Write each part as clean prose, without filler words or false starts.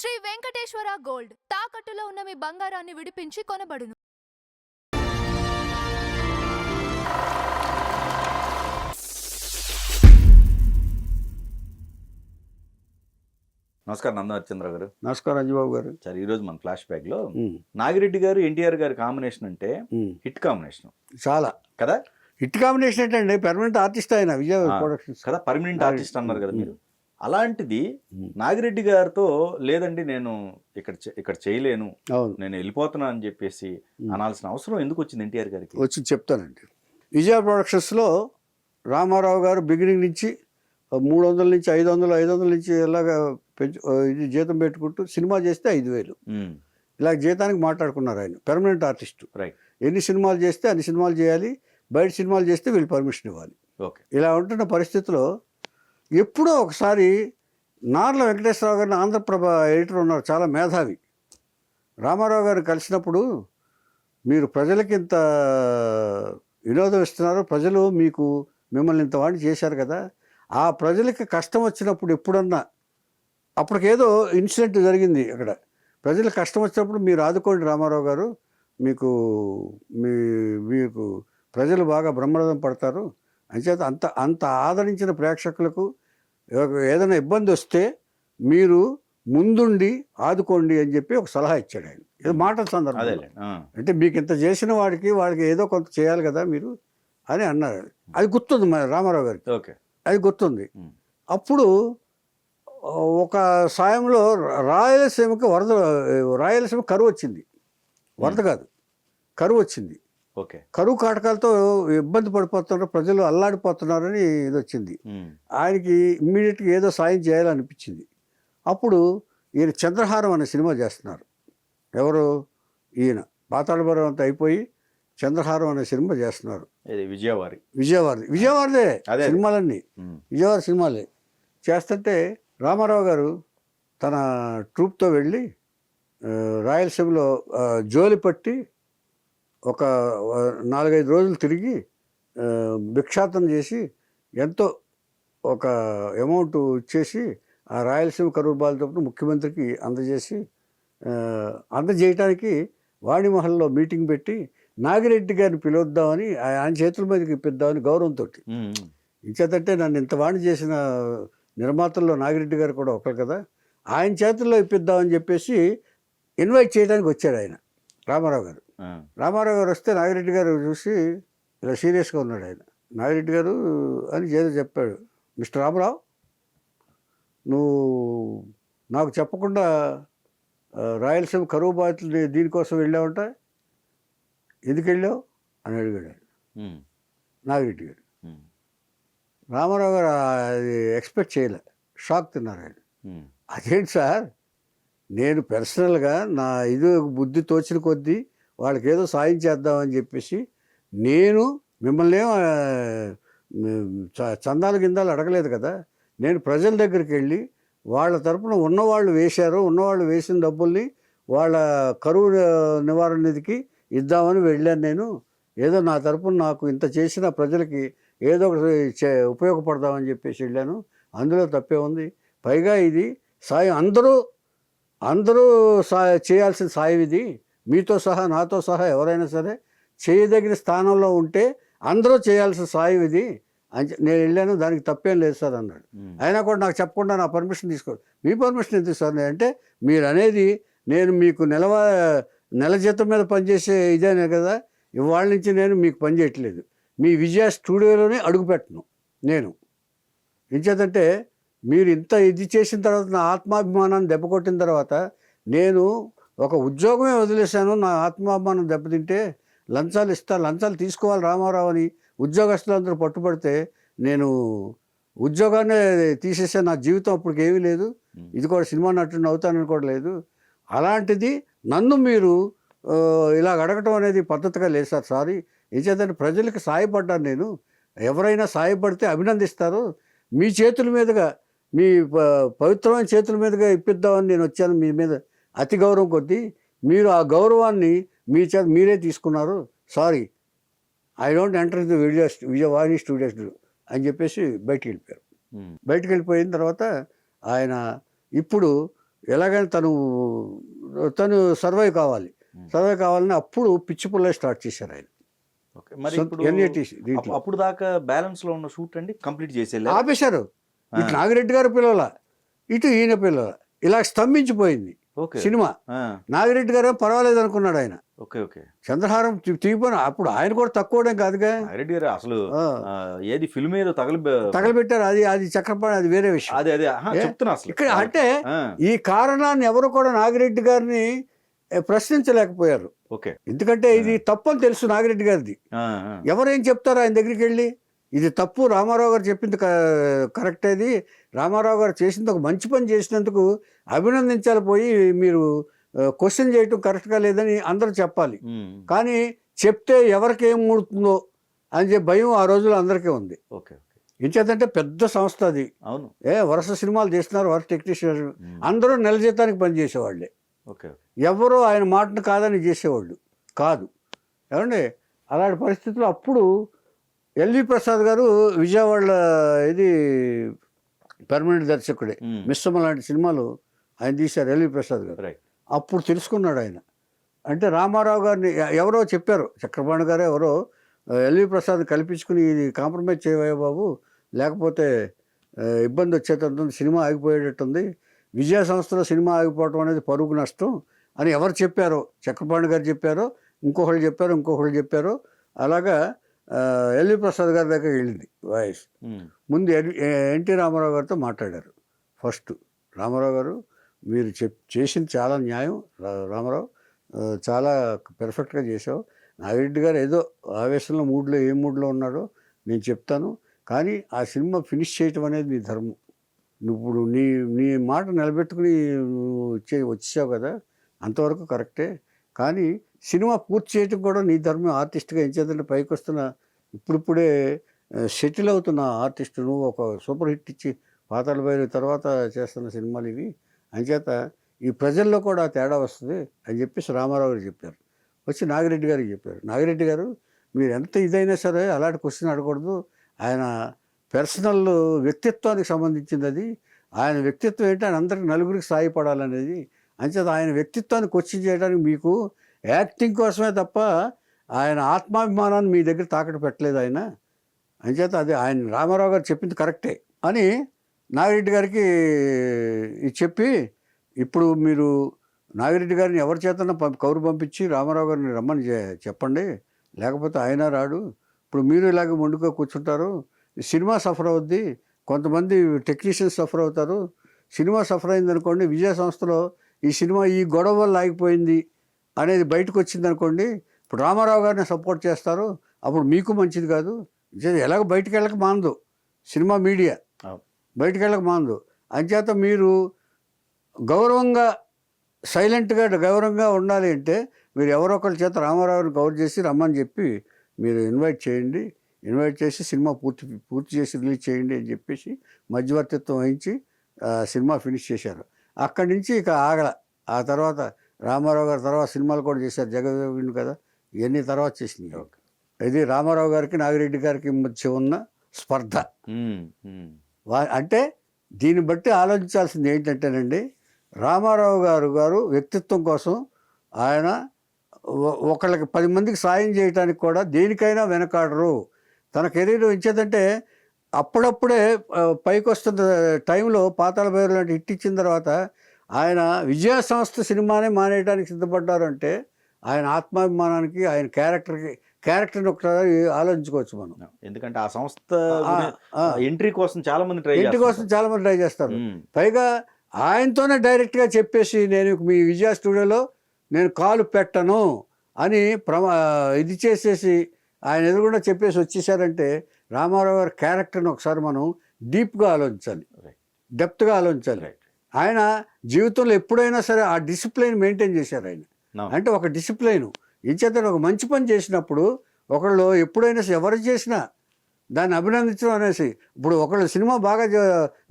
Shri Venkateswara gold తాకట్టులో ఉన్న మీ బంగారాన్ని విడిపించి కొనబడును. నమస్కారం నందనచంద్ర గారు. నమస్కారం అంజబాబు గారు. సరే, ఈరోజు మన ఫ్లాష్ బ్యాక్ లో నాగిరెడ్డి గారు ఎన్టీఆర్ గారి కాంబినేషన్ అంటే హిట్ కాంబినేషన్ చాలా కదా. హిట్ కాంబినేషన్ ఏంటండి, పర్మనెంట్ ఆర్టిస్ట్ ఆయన విజయ్ ప్రొడక్షన్స్ కదా, పర్మనెంట్ ఆర్టిస్ట్ అన్నారు కదా మీరు. అలాంటిది నాగిరెడ్డి గారితో లేదండి నేను ఇక్కడ చేయలేను, నేను వెళ్ళిపోతున్నా అని చెప్పేసి అనాల్సిన అవసరం ఎందుకు వచ్చింది ఎన్టీఆర్ గారికి? వచ్చి చెప్తానండి. విజయ్ ప్రొడక్షన్స్లో రామారావు గారు బిగినింగ్ నుంచి 300 నుంచి 500, 500 నుంచి ఇలాగా ఇది జీతం పెట్టుకుంటూ సినిమా చేస్తే 5,000 ఇలా జీతానికి మాట్లాడుకున్నారు. ఆయన పర్మనెంట్ ఆర్టిస్టు. ఎన్ని సినిమాలు చేస్తే అన్ని సినిమాలు చేయాలి, బయట సినిమాలు చేస్తే వీళ్ళు పర్మిషన్ ఇవ్వాలి. ఇలా ఉంటున్న పరిస్థితిలో ఎప్పుడో ఒకసారి నార్ల వెంకటేశ్వరరావు గారిని ఆంధ్రప్రభ ఎడిటర్ ఉన్నారు, చాలా మేధావి. రామారావు గారు కలిసినప్పుడు మీరు ప్రజలకి ఇంత వినోదం ఇస్తున్నారు, ప్రజలు మిమ్మల్ని ఇంత వాడిని చేశారు కదా, ఆ ప్రజలకి కష్టం వచ్చినప్పుడు ఎప్పుడన్నా, అప్పటికేదో ఇన్సిడెంట్ జరిగింది అక్కడ, ప్రజలకు కష్టం వచ్చినప్పుడు మీరు ఆదుకోండి రామారావు గారు, మీకు ప్రజలు బాగా బ్రహ్మరథం పడతారు, అంచేత అంత ఆదరించిన ప్రేక్షకులకు ఏదైనా ఇబ్బంది వస్తే మీరు ముందుండి ఆదుకోండి అని చెప్పి ఒక సలహా ఇచ్చాడు ఆయన. ఏదో మాటల సందర్భం అంటే మీకు ఇంత చేసిన వాళ్ళకి ఏదో కొంత చేయాలి కదా మీరు అని అన్నారు. అది గుర్తుంది రామారావు గారికి, అది గుర్తుంది. అప్పుడు ఒక సాయంలో రాయలసీమ కరువు వచ్చింది, వరద కాదు కరువు వచ్చింది. కరువు కాటకాలతో ఇబ్బంది పడిపోతున్నారు ప్రజలు, అల్లాడిపోతున్నారని ఇది వచ్చింది. ఆయనకి ఇమ్మీడియట్గా ఏదో సాయం చేయాలనిపించింది. అప్పుడు ఈయన చంద్రహారం అనే సినిమా చేస్తున్నారు. ఎవరు? ఈయన పాతాళభైరవి అంతా అయిపోయి చంద్రహారం అనే సినిమా చేస్తున్నారు. విజయవాడదే సినిమాలన్నీ, విజయవాడ సినిమాలే చేస్తుంటే రామారావు గారు తన ట్రూప్తో వెళ్ళి రాయలసీమలో జోలి పట్టి ఒక 4-5 రోజులు తిరిగి భిక్షాటన చేసి ఎంతో ఒక అమౌంట్ ఇచ్చేసి ఆ రాయలసీమ కరువు బాధితులకు ముఖ్యమంత్రికి అందజేయటానికి వాణిమహల్లో మీటింగ్ పెట్టి నాగిరెడ్డి గారిని పిలుద్దామని, ఆయన చేతుల మీదకి ఇప్పిద్దామని గౌరవంతో. ఇంచేతంటే నన్ను ఇంత వాణి చేసిన నిర్మాతల్లో నాగిరెడ్డి గారు కూడా ఒకరు కదా, ఆయన చేతుల్లో ఇప్పిద్దామని చెప్పేసి ఇన్వైట్ చేయడానికి వచ్చాడు ఆయన రామారావు గారు. రామారావు గారు వస్తే నాగిరెడ్డి గారు చూసి ఇలా సీరియస్గా ఉన్నాడు ఆయన. నాగిరెడ్డి గారు అని ఏదో చెప్పాడు, మిస్టర్ రామారావు నువ్వు నాకు చెప్పకుండా రాయలసీమ కరువు బాధితులు దీనికోసం వెళ్ళావంట, ఎందుకు వెళ్ళావు అని అడిగాడు ఆయన నాగిరెడ్డి గారు. రామారావు గారు అది ఎక్స్పెక్ట్ చేయలే, షాక్ తిన్నారు ఆయన. అదేంటి సార్, నేను పర్సనల్గా నా బుద్ధి తోచిన కొద్దీ వాళ్ళకి ఏదో సాయం చేద్దామని చెప్పేసి నేను మిమ్మల్ని చందాలు గిందాలు అడగలేదు కదా, నేను ప్రజల దగ్గరికి వెళ్ళి వాళ్ళ తరపున ఉన్నవాళ్ళు వేసిన డబ్బుల్ని వాళ్ళ కరువు నివారణ నిధికి ఇద్దామని వెళ్ళాను. నేను ఏదో నా తరపున నాకు ఇంత చేసిన ప్రజలకి ఏదో ఒకటి ఉపయోగపడదామని చెప్పేసి వెళ్ళాను, అందులో తప్పే ఉంది. పైగా ఇది సాయం అందరూ చేయాల్సిన సాయం ఇది, మీతో సహా నాతో సహా ఎవరైనా సరే చేయదగిన స్థానంలో ఉంటే అందరూ చేయాల్సిన సాయం ఇది అని నేను వెళ్ళాను, దానికి తప్పేం లేదు సార్ అన్నాడు. అయినా కూడా నాకు చెప్పకుండా నా పర్మిషన్ తీసుకోండి. మీ పర్మిషన్ ఎందుకు సార్ అంటే, మీరు అనేది నేను మీకు నెల జీతం మీద పనిచేసే ఇదేనే కదా, ఇవాళ నుంచి నేను మీకు పని చేయట్లేదు, మీ విజయ స్టూడియోలోనే అడుగుపెట్టను నేను. ఇంచేతంటే మీరు ఇంత ఇది చేసిన తర్వాత నా ఆత్మాభిమానాన్ని దెబ్బకొట్టిన తర్వాత నేను ఒక ఉద్యోగమే వదిలేశాను, నా ఆత్మాభిమానం దెబ్బతింటే లంచాలు తీసుకోవాలి రామారావు అని ఉద్యోగస్తులందరూ పట్టుబడితే నేను ఉద్యోగాన్ని తీసేసే, నా జీవితం అప్పటికి ఏమీ లేదు, ఇది కూడా సినిమా నటుడిని అవుతానని కూడా లేదు, అలాంటిది నన్ను మీరు ఇలా అడగటం అనేది పద్ధతిగా లేదు సార్, సారీ. ఏచేతంటే ప్రజలకు సాయపడ్డాను నేను, ఎవరైనా సాయపడితే అభినందిస్తారు, మీ చేతుల మీదుగా మీ పవిత్రమైన చేతుల మీదుగా ఇప్పిద్దామని నేను వచ్చాను, మీ మీద అతి గౌరవం కొద్దీ మీరు ఆ గౌరవాన్ని మీరే తీసుకున్నారు, sorry, I don't enter the Vijayavani studios అని చెప్పేసి బయటికి వెళ్ళిపోయారు. బయటికి వెళ్ళిపోయిన తర్వాత ఆయన ఇప్పుడు ఎలాగైనా తను సర్వైవ్ కావాలని అప్పుడు పిచ్చి పుల్లే స్టార్ట్ చేశారు ఆయన. ఓకే. మరి ఇప్పుడు NATC దీంట్లో అప్పుడు దాకా బ్యాలెన్స్ లో ఉన్న షూట్ అండి కంప్లీట్ చేసేయాలి. ఆపేశారు. ఇటు నాగిరెడ్డి గారు పిల్లల, ఇటు ఈయన పిల్లల, ఇలా స్తంభించిపోయింది ఓకే. సినిమా. నాగిరెడ్డి గారు పర్వాలేదు అనుకున్నాడు ఆయన. Okay okay. చంద్రహారం తీగిపోయిన అప్పుడు ఆయన కూడా తక్కువడం కాదుగా. నాగిరెడ్డి గారు అసలు ఏది ఫిల్మ్ ఏదో తగలబెట్టారు. అది చక్రపాణి, అది వేరే విషయం. అదే చెప్తున్నా అసలు ఇక్కడ అంటే ఈ కారణాన్ని ఎవరు కూడా నాగిరెడ్డి గారిని ప్రశ్నించలేకపోయారు. ఓకే. ఎందుకంటే ఇది తప్పు అని తెలుసు నాగిరెడ్డి గారిది. ఎవరేం చెప్తారు ఆయన దగ్గరికి వెళ్ళి, ఇది తప్పు, రామారావు గారు చెప్పింది కరెక్ట్, అది రామారావు గారు చేసింది ఒక మంచి పని చేసినందుకు అభినందించాలి, పోయి మీరు క్వశ్చన్ చేయటం కరెక్ట్గా లేదని అందరూ చెప్పాలి. కానీ చెప్తే ఎవరికి ఏం ముడుతుందో అని చెప్పి భయం ఆ రోజుల్లో అందరికీ ఉంది. ఓకే. ఇంచేతంటే పెద్ద సంస్థ అది. అవును. వరుస సినిమాలు చేస్తున్నారు, వరుస టెక్నీషియన్, అందరూ నెల జీతానికి పనిచేసేవాళ్ళే. ఓకే. ఎవరో ఆయన మాటను కాదని చేసేవాళ్ళు కాదు. ఏమండి అలాంటి పరిస్థితుల్లో అప్పుడు ఎల్వి ప్రసాద్ గారు విజయవాడలో ఇది పర్మనెంట్ దర్శకుడే, మిశ్రమ లాంటి సినిమాలు ఆయన తీశారు ఎల్వి ప్రసాద్ గారు. అప్పుడు తెలుసుకున్నాడు ఆయన. అంటే రామారావు గారిని ఎవరో చెప్పారు, చక్రపాణి గారు ఎవరో ఎల్వి ప్రసాద్ కల్పించుకుని ఇది కాంప్రమైజ్ చేయవయ్యా బాబు, లేకపోతే ఇబ్బంది వచ్చేటట్టుంది, సినిమా ఆగిపోయేటట్టుంది, విజయ సంస్థలో సినిమా ఆగిపోవటం అనేది పరుగు నష్టం అని ఎవరు చెప్పారో, చక్రపాణి గారు చెప్పారో, ఇంకొకళ్ళు చెప్పారో అలాగా ఎల్వి ప్రసాద్ గారి దగ్గర వెళ్ళింది వాయిస్. ముందు ఎన్టీ రామారావు గారితో మాట్లాడారు. ఫస్ట్ రామారావు గారు, మీరు చేసింది చాలా న్యాయం, రామారావు చాలా పెర్ఫెక్ట్గా చేసావు, నాగిరెడ్డి గారు ఏదో ఆవేశంలో ఏ మూడ్లో ఉన్నాడో నేను చెప్తాను, కానీ ఆ సినిమా ఫినిష్ చేయటం అనేది నీ ధర్మం, నువ్వు నీ మాట నిలబెట్టుకుని వచ్చేసావు కదా, అంతవరకు కరెక్టే, కానీ సినిమా పూర్తి చేయటం కూడా నీ ధర్మం, ఆర్టిస్ట్గా ఏం చేద్దంటే పైకి వస్తున్న ఇప్పుడిప్పుడే సెటిల్ అవుతున్న ఆర్టిస్ట్, నువ్వు ఒక సూపర్ హిట్ ఇచ్చి పాతాళ భైరవి తర్వాత చేస్తున్న సినిమాలు ఇవి, అంచేత ఈ ప్రజల్లో కూడా తేడా వస్తుంది అని చెప్పేసి రామారావు గారు చెప్పారు. వచ్చి నాగిరెడ్డి గారికి చెప్పారు. నాగిరెడ్డి గారు, మీరు ఎంత ఇదైనా సరే అలాంటి క్వశ్చన్ అడగకూడదు, ఆయన పర్సనల్ వ్యక్తిత్వానికి సంబంధించింది అది, ఆయన వ్యక్తిత్వం ఏంటి, ఆయన అందరికి నలుగురికి సాయపడాలనేది, అంచేత ఆయన వ్యక్తిత్వాన్ని క్వశ్చన్ చేయడానికి మీకు యాక్టింగ్ కోసమే తప్ప ఆయన ఆత్మాభిమానాన్ని మీ దగ్గర తాకట్టు పెట్టలేదు ఆయన, అంచేత అది ఆయన రామారావు గారు చెప్పింది కరెక్టే అని నాగిరెడ్డి గారికి చెప్పి, ఇప్పుడు మీరు నాగిరెడ్డి గారిని ఎవరి చేతన కౌరు పంపించి రామారావు గారిని రమ్మని చెప్పండి, లేకపోతే ఆయన రాడు, ఇప్పుడు మీరు ఇలాగ మొండుగా కూర్చుంటారు, సినిమా సఫర్ అవుద్ది, కొంతమంది టెక్నీషియన్స్ సఫర్ అవుతారు, సినిమా సఫర్ అయిందనుకోండి, విజయ సంస్థలో ఈ సినిమా ఈ గొడవ వల్ల ఆగిపోయింది అనేది బయటకు వచ్చింది అనుకోండి, ఇప్పుడు రామారావు గారిని సపోర్ట్ చేస్తారు, అప్పుడు మీకు మంచిది కాదు, ఎలాగో బయటికి వెళ్ళక మానదు, సినిమా మీడియా బయటికి వెళ్ళక మానదు, అంచేత మీరు గౌరవంగా సైలెంట్గా గౌరవంగా ఉండాలి అంటే మీరు ఎవరో ఒకరి చేత రామారావుని కవర్ చేసి రమ్మని చెప్పి మీరు ఇన్వైట్ చేసి సినిమా పూర్తి చేసి రిలీజ్ చేయండి అని చెప్పేసి మధ్యవర్తిత్వం వహించి సినిమా ఫినిష్ చేశారు. అక్కడి నుంచి ఇక ఆగల. ఆ తర్వాత రామారావు గారి తర్వాత సినిమాలు కూడా చేశారు, జగదేవుడు కదా, ఇవన్నీ తర్వాత చేసినాయి. ఇది రామారావు గారికి నాగిరెడ్డి గారికి మధ్య ఉన్న స్పర్ధ. అంటే దీన్ని బట్టి ఆలోచించాల్సింది ఏంటంటేనండి, రామారావు గారు వ్యక్తిత్వం కోసం ఆయన ఒకళ్ళకి 10 మందికి సాయం చేయడానికి కూడా దేనికైనా వెనకాడరు. తన కెరీర్ ఇచ్చేదంటే అప్పుడప్పుడే పైకి వస్తున్న టైంలో పాతాళ భైరవి లాంటి హిట్ ఇచ్చిన తర్వాత ఆయన విజయ సంస్థ సినిమానే మానేయడానికి సిద్ధపడ్డారు అంటే ఆయన ఆత్మాభిమానానికి, ఆయన క్యారెక్టర్ని ఒకసారి ఆలోచించుకోవచ్చు మనం. ఎందుకంటే ఆ సంస్థ ఎంట్రీ కోసం చాలా మంది ట్రై చేస్తారు. పైగా ఆయనతోనే డైరెక్ట్గా చెప్పేసి, నేను మీ విజయ స్టూడియోలో నేను కాలు పెట్టను అని ఇది చేసేసి ఆయన ఎదురుగుండా చెప్పేసి వచ్చేసారంటే రామారావు గారి క్యారెక్టర్ని ఒకసారి మనం డీప్గా ఆలోచించాలి, డెప్త్గా ఆలోచించాలి. ఆయన జీవితంలో ఎప్పుడైనా సరే ఆ డిసిప్లైన్ మెయింటైన్ చేశారు ఆయన. అంటే ఒక డిసిప్లైన్ ఇంచేత ఒక మంచి పని చేసినప్పుడు ఒకళ్ళు ఎప్పుడైనా ఎవరు చేసినా దాన్ని అభినందించడం అనేసి, ఇప్పుడు ఒకళ్ళు సినిమా బాగా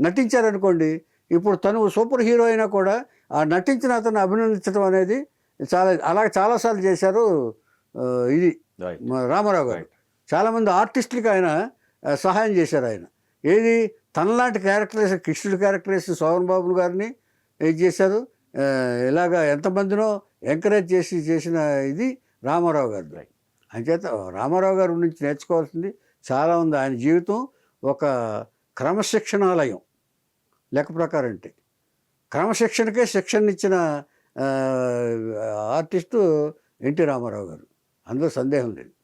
నటించారనుకోండి, ఇప్పుడు తను సూపర్ హీరో అయినా కూడా ఆ నటించిన అతను అభినందించడం అనేది అలాగే చాలాసార్లు చేశారు ఇది రామారావు గారు. చాలామంది ఆర్టిస్టులకి ఆయన సహాయం చేశారు. ఆయన ఏది తనలాంటి క్యారెక్టర్స్, కృష్ణుడి క్యారెక్టర్స్, శోభన్ బాబు గారిని ఇది చేశారు. ఇలాగా ఎంతమందినో ఎంకరేజ్ చేసిన ఇది రామారావు గారు. అంచేత రామారావు గారి నుంచి నేర్చుకోవాల్సింది చాలా ఉంది. ఆయన జీవితం ఒక క్రమశిక్షణాలయం లెక్క ప్రకారం. అంటే క్రమశిక్షణకే శిక్షణ ఇచ్చిన ఆర్టిస్టు ఎన్టీ రామారావు గారు, అందులో సందేహం లేదు.